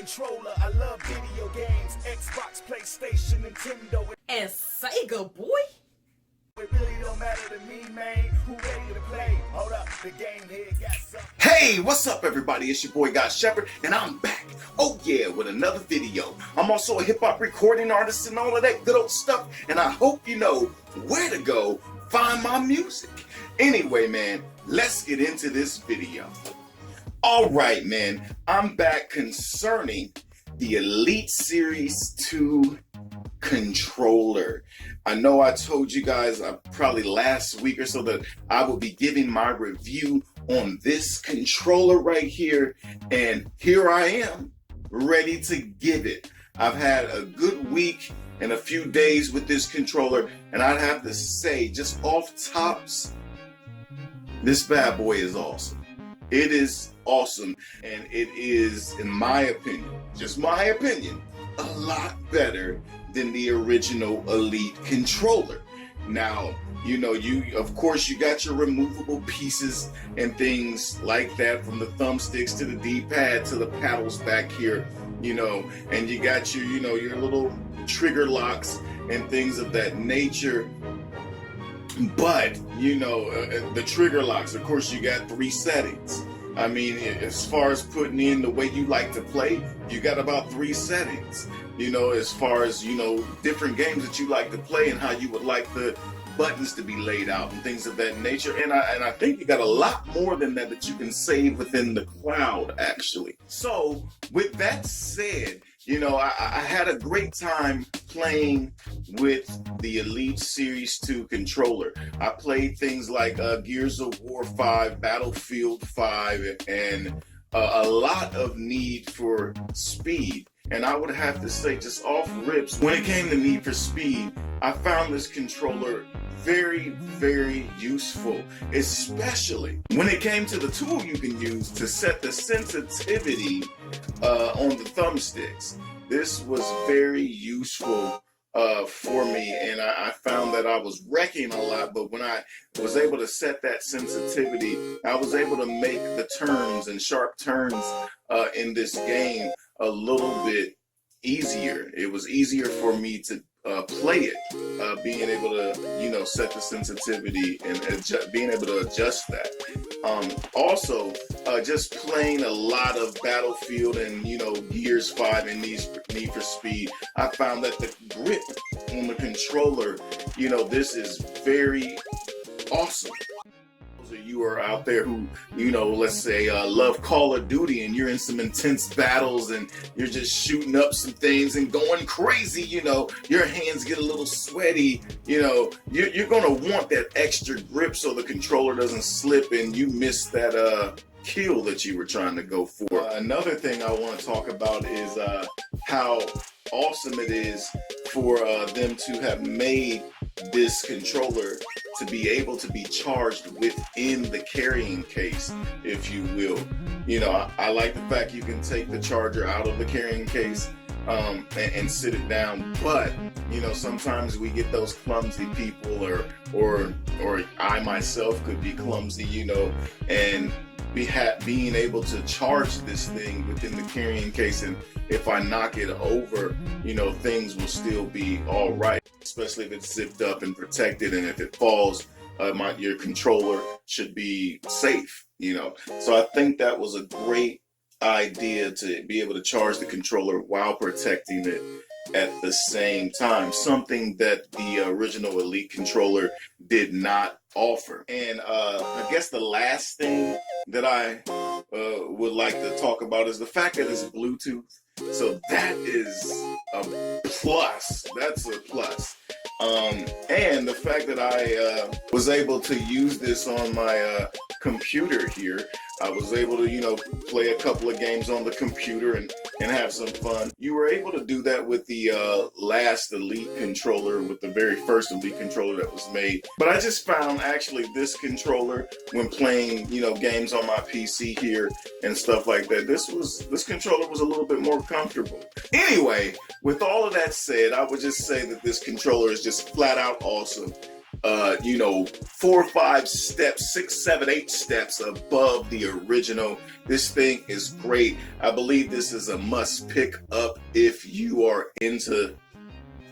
controller. I love video games, Xbox, PlayStation, Nintendo, and Sega, boy. It really don't matter to me, man. Who ready to play? Hold up, the GameHead got something. Hey, what's up, everybody? It's your boy, God Shepherd, and I'm back. Oh yeah, with another video. I'm also a hip-hop recording artist and all of that good old stuff, and I hope you know where to go find my music. Anyway, man, let's get into this video. All right, man, I'm back concerning the Elite Series 2 controller. I know I told you guys probably last week or so that I will be giving my review on this controller right here, and here I am ready to give it. I've had a good week and a few days with this controller, and I'd have to say, just off tops, this bad boy is awesome. It is awesome, and it is, in my opinion, just my opinion, a lot better than the original Elite controller. Now, you know, of course you got your removable pieces and things like that, from the thumbsticks to the D-pad to the paddles back here, you know, and you got your, your little trigger locks and things of that nature. But, the trigger locks, of course, you got 3 settings. I mean, as far as putting in the way you like to play, you got about 3 settings. As far as, different games that you like to play and how you would like the buttons to be laid out and things of that nature. And I think you got a lot more than that you can save within the cloud, actually. So, with that said, I had a great time playing with the Elite Series 2 controller. I played things like Gears of War 5, Battlefield 5, and a lot of Need for Speed. And I would have to say, just off rips, when it came to Need for Speed, I found this controller very, very useful, especially when it came to the tool you can use to set the sensitivity on the thumbsticks. This was very useful for me, and I found that I was wrecking a lot, but when I was able to set that sensitivity, I was able to make the turns and sharp turns in this game a little bit easier. It was easier for me to play it, being able to, set the sensitivity and being able to adjust that. Also, just playing a lot of Battlefield and, Gears 5 and Need for Speed, I found that the grip on the controller, this is very awesome. You are out there who, let's say love Call of Duty, and you're in some intense battles and you're just shooting up some things and going crazy, your hands get a little sweaty, you're going to want that extra grip so the controller doesn't slip and you miss that kill that you were trying to go for. Another thing I want to talk about is how awesome it is for them to have made this controller to be able to be charged within the carrying case, if you will. I like the fact you can take the charger out of the carrying case and sit it down, but sometimes we get those clumsy people, or I myself could be clumsy, and being able to charge this thing within the carrying case, and if I knock it over, things will still be all right, especially if it's zipped up and protected, and if it falls, your controller should be safe, So I think that was a great idea, to be able to charge the controller while protecting it at the same time, something that the original Elite controller did not offer. And I guess the last thing that I would like to talk about is the fact that it's Bluetooth. So that is a plus. That's a plus. And the fact that I was able to use this on my computer here. I was able to, play a couple of games on the computer and have some fun. You were able to do that with the last Elite controller, with the very first Elite controller that was made. But I just found actually this controller, when playing, games on my PC here and stuff like that, this controller was a little bit more comfortable. Anyway, with all of that said, I would just say that this controller is just flat out awesome. you know, 4 or 5 steps, 6, 7, 8 steps above the original. This thing is great. I believe this is a must pick up if you are into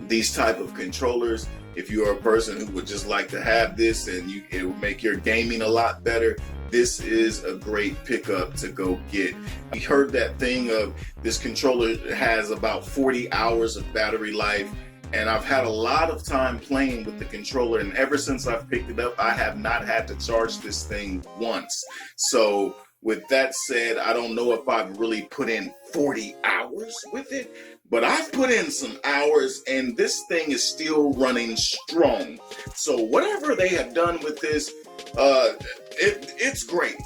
these type of controllers. If you are a person who would just like to have this and it will make your gaming a lot better, this is a great pickup to go get. We heard that thing of this controller has about 40 hours of battery life, and I've had a lot of time playing with the controller, and ever since I've picked it up, I have not had to charge this thing once. So with that said, I don't know if I've really put in 40 hours with it, but I've put in some hours and this thing is still running strong. So whatever they have done with this, it's great.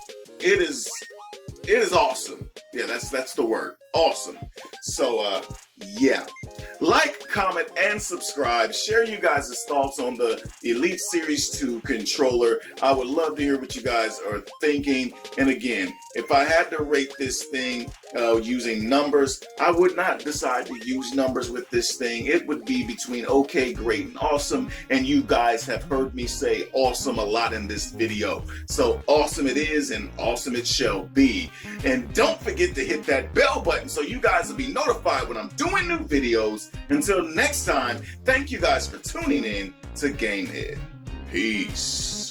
It is awesome. Yeah, that's the word. Awesome. So yeah. Like, comment, and subscribe. Share you guys' thoughts on the Elite Series 2 controller. I would love to hear what you guys are thinking. And again, if I had to rate this thing using numbers, I would not decide to use numbers with this thing. It would be between okay, great, and awesome. And you guys have heard me say awesome a lot in this video. So awesome it is, and awesome it shall be. And don't forget to hit that bell button so you guys will be notified when I'm doing new videos. Until next time, thank you guys for tuning in to GameHead. Peace.